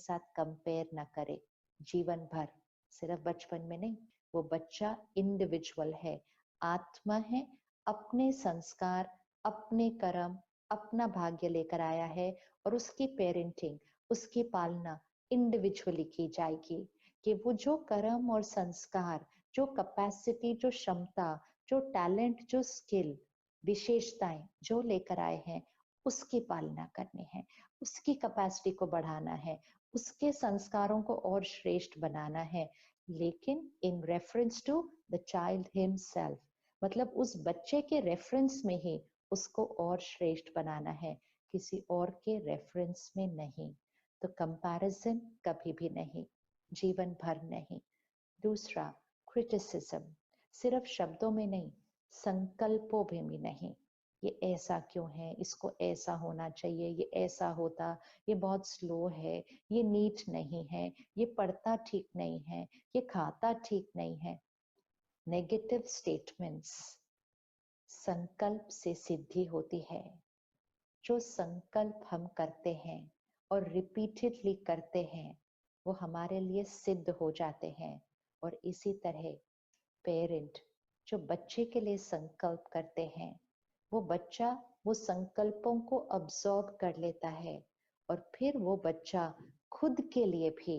साथ कंपेयर ना करे जीवन भर, सिर्फ बचपन में नहीं। वो बच्चा इंडिविजुअल है, आत्मा है, अपने संस्कार, अपने कर्म, अपना भाग्य लेकर आया है और उसकी पेरेंटिंग, उसकी पालना इंडिविजुअली की जाएगी। कि वो जो कर्म और संस्कार, जो कैपेसिटी, जो क्षमता, जो टैलेंट, जो स्किल, विशेषताएं जो लेकर आए हैं उसकी पालना करनी है, उसकी कैपेसिटी को बढ़ाना है, उसके संस्कारों को और श्रेष्ठ बनाना है, लेकिन in reference to the child himself, मतलब उस बच्चे के रेफरेंस में ही उसको और श्रेष्ठ बनाना है, किसी और के रेफरेंस में नहीं। तो कंपैरिजन कभी भी नहीं, जीवन भर नहीं। दूसरा, क्रिटिसिज्म, सिर्फ शब्दों में नहीं, संकल्पों में भी नहीं। ये ऐसा क्यों है, इसको ऐसा होना चाहिए, ये ऐसा होता, ये बहुत स्लो है, ये नीट नहीं है, ये पढ़ता ठीक नहीं है, ये खाता ठीक नहीं है। नेगेटिव स्टेटमेंट्स संकल्प से सिद्धि होती है। जो संकल्प हम करते हैं और रिपीटेडली करते हैं वो हमारे लिए सिद्ध हो जाते हैं। और इसी तरह पेरेंट जो बच्चे के लिए संकल्प करते हैं, वो बच्चा वो संकल्पों को अब्सॉर्ब कर लेता है और फिर वो बच्चा खुद के लिए भी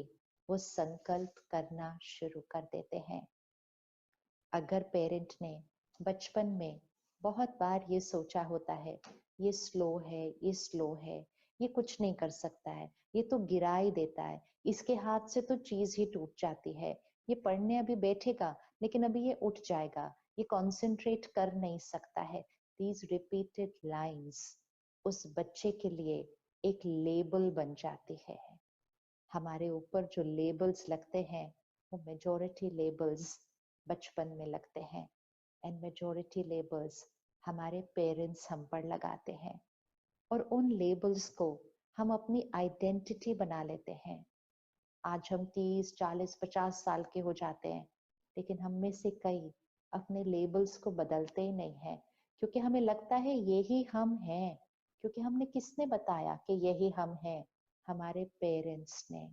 वो संकल्प करना शुरू कर देते हैं। अगर पेरेंट ने बचपन में बहुत बार ये सोचा होता है, ये स्लो है, ये स्लो है, ये कुछ नहीं कर सकता है, ये तो गिरा ही देता है, इसके हाथ से तो चीज ही टूट जाती है, ये पढ़ने अभी बैठेगा लेकिन अभी ये उठ जाएगा, ये कॉन्सेंट्रेट कर नहीं सकता है। दीज रिपीटेड लाइन्स उस बच्चे के लिए एक लेबल बन जाती है। हमारे ऊपर जो लेबल्स लगते हैं वो मेजॉरिटी लेबल्स बचपन में लगते हैं, एंड मेजॉरिटी लेबल्स हमारे पेरेंट्स हम पर लगाते हैं और उन लेबल्स को हम अपनी आइडेंटिटी बना लेते हैं। आज हम 30, 40, 50 साल के हो जाते हैं, लेकिन हम में से कई अपने लेबल्स को बदलते ही नहीं है, क्योंकि हमें लगता है यही हम हैं। क्योंकि हमने किसने बताया कि यही हम हैं? हमारे पेरेंट्स ने।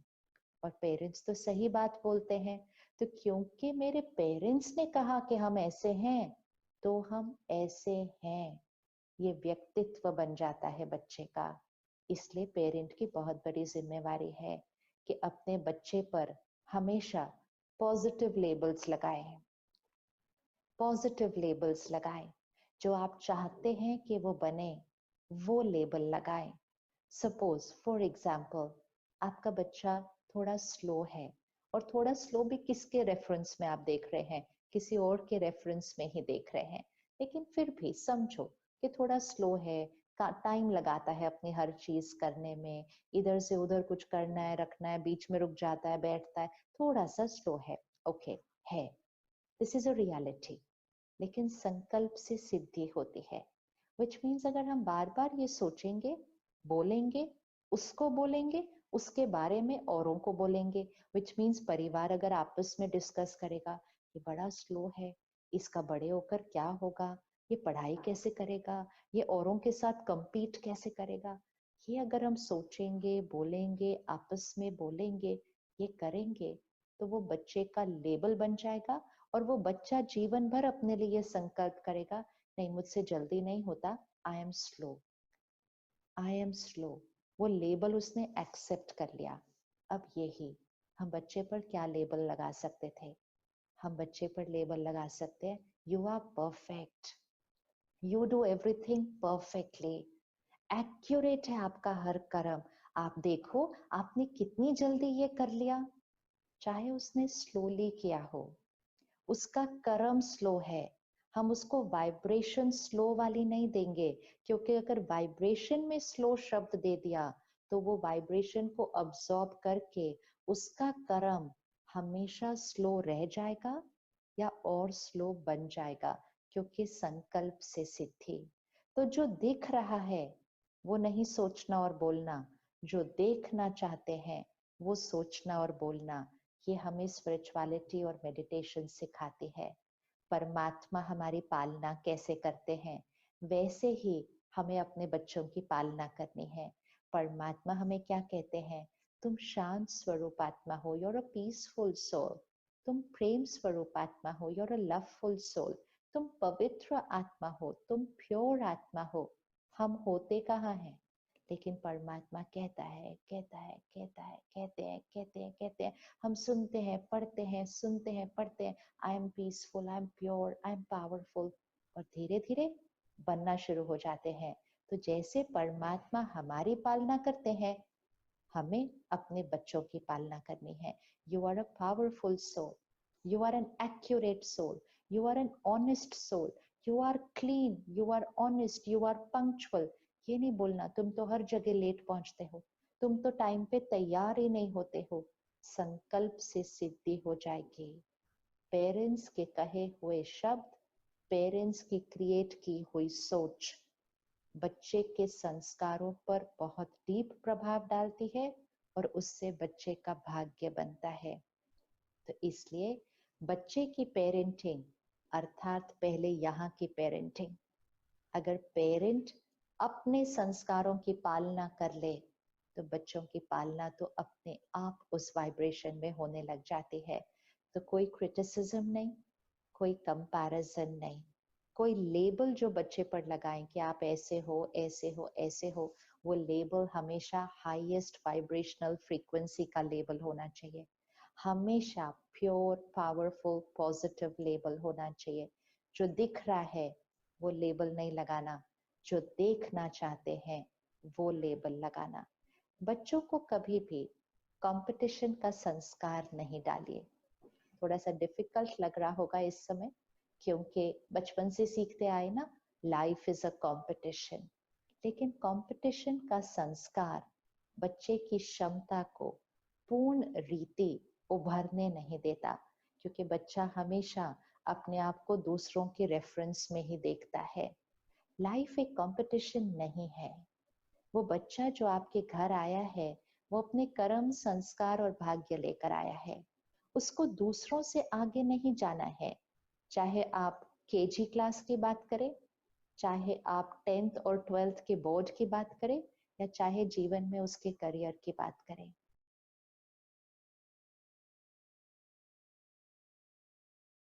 और पेरेंट्स तो सही बात बोलते हैं, तो क्योंकि मेरे पेरेंट्स ने कहा कि हम ऐसे हैं तो हम ऐसे हैं, ये व्यक्तित्व बन जाता है बच्चे का। इसलिए पेरेंट की बहुत बड़ी जिम्मेवारी है कि अपने बच्चे पर हमेशा पॉजिटिव लेबल्स लगाएं, पॉजिटिव लेबल्स लगाएं। जो आप चाहते हैं कि वो बने वो लेबल लगाएं। सपोज फॉर एग्जाम्पल आपका बच्चा थोड़ा स्लो है, और थोड़ा स्लो भी किसके रेफरेंस में आप देख रहे हैं? किसी और के रेफरेंस में ही देख रहे हैं, लेकिन फिर भी समझो कि थोड़ा स्लो है, का टाइम लगाता है अपनी हर चीज करने में, इधर से उधर कुछ करना है, रखना है, बीच में रुक जाता है, बैठता है, थोड़ा सा स्लो है। ओके, है, दिस इज अ रियलिटी। लेकिन संकल्प से सिद्धि होती है, विच मीन्स अगर हम बार बार ये सोचेंगे, बोलेंगे, उसको बोलेंगे, उसके बारे में औरों को बोलेंगे, विच मीन्स परिवार अगर आपस में डिस्कस करेगा, ये बड़ा स्लो है, इसका बड़े होकर क्या होगा, ये पढ़ाई कैसे करेगा, ये औरों के साथ compete कैसे करेगा, ये अगर हम सोचेंगे, बोलेंगे, आपस में बोलेंगे, ये करेंगे, तो वो बच्चे का लेबल बन जाएगा। और वो बच्चा जीवन भर अपने लिए संकल्प करेगा, नहीं मुझसे जल्दी नहीं होता, I am slow, I am slow. वो लेबल उसने एक्सेप्ट कर लिया। अब यही हम बच्चे पर क्या लेबल लगा सकते थे? हम बच्चे पर लेबल लगा सकते हैं, you are perfect, you do everything perfectly, accurate है आपका हर कर्म, आप देखो आपने कितनी जल्दी ये कर लिया। चाहे उसने स्लोली किया हो, उसका कर्म स्लो है, हम उसको वाइब्रेशन स्लो वाली नहीं देंगे, क्योंकि अगर वाइब्रेशन में स्लो शब्द दे दिया तो वो वाइब्रेशन को अब्सॉर्ब करके उसका कर्म हमेशा स्लो रह जाएगा या और स्लो बन जाएगा, क्योंकि संकल्प से सिद्धि। तो जो दिख रहा है वो नहीं सोचना और बोलना, जो देखना चाहते हैं वो सोचना और बोलना, ये हमें स्पिरिचुअलिटी और मेडिटेशन सिखाती है। परमात्मा हमारी पालना कैसे करते हैं वैसे ही हमें अपने बच्चों की पालना करनी है। परमात्मा हमें क्या कहते हैं? तुम शांत स्वरूप आत्मा हो, you're a peaceful soul। तुम प्रेम स्वरूप आत्मा हो, you're a loveful soul। तुम पवित्र आत्मा हो, तुम प्योर आत्मा हो। हम होते कहाँ हैं, लेकिन परमात्मा कहता है, कहता है, कहता है, कहते हैं, कहते हैं, कहते हैं। हम सुनते हैं, पढ़ते हैं, सुनते हैं, पढ़ते हैं, I am peaceful, I am pure, I am powerful, और धीरे धीरे बनना शुरू हो जाते हैं। तो जैसे परमात्मा हमारी पालना करते हैं, हमें अपने बच्चों की पालना करनी है। You are a powerful soul, you are an accurate soul, you are an honest soul, you are clean, you are honest, you are punctual. ये नहीं बोलना तुम तो हर जगह लेट पहुंचते हो, तुम तो टाइम पे तैयार ही नहीं होते हो। संकल्प से सिद्धि हो जाएगी। पेरेंट्स के कहे हुए शब्द, पेरेंट्स की क्रिएट की हुई सोच बच्चे के संस्कारों पर बहुत डीप प्रभाव डालती है और उससे बच्चे का भाग्य बनता है। तो इसलिए बच्चे की पेरेंटिंग अर्थात पहले यहाँ की पेरेंटिंग, अगर पेरेंट अपने संस्कारों की पालना कर ले तो बच्चों की पालना तो अपने आप उस वाइब्रेशन में होने लग जाती है। तो कोई क्रिटिसिज्म नहीं, कोई कंपैरिजन नहीं, कोई लेबल जो बच्चे पर लगाएं कि आप ऐसे हो, ऐसे हो, ऐसे हो, वो लेबल हमेशा हाईएस्ट वाइब्रेशनल फ्रीक्वेंसी का लेबल होना चाहिए। हमेशा प्योर, पावरफुल, पॉजिटिव लेबल होना चाहिए। जो दिख रहा है वो लेबल नहीं लगाना, जो देखना चाहते हैं वो लेबल लगाना। बच्चों को कभी भी कंपटीशन का संस्कार नहीं डालिए। थोड़ा सा डिफिकल्ट लग रहा होगा इस समय, क्योंकि बचपन से सीखते आए ना, लाइफ इज अ कंपटीशन। लेकिन कंपटीशन का संस्कार बच्चे की क्षमता को पूर्ण रीति उभरने नहीं देता, क्योंकि बच्चा हमेशा अपने आप को दूसरों के रेफरेंस में ही देखता है। लाइफ एक कंपटीशन नहीं है। वो बच्चा जो आपके घर आया है वो अपने कर्म, संस्कार और भाग्य लेकर आया है। उसको दूसरों से आगे नहीं जाना है। चाहे आप केजी क्लास की बात करें, चाहे आप 10th और 12th के बोर्ड की बात करें, या चाहे जीवन में उसके करियर की बात करें।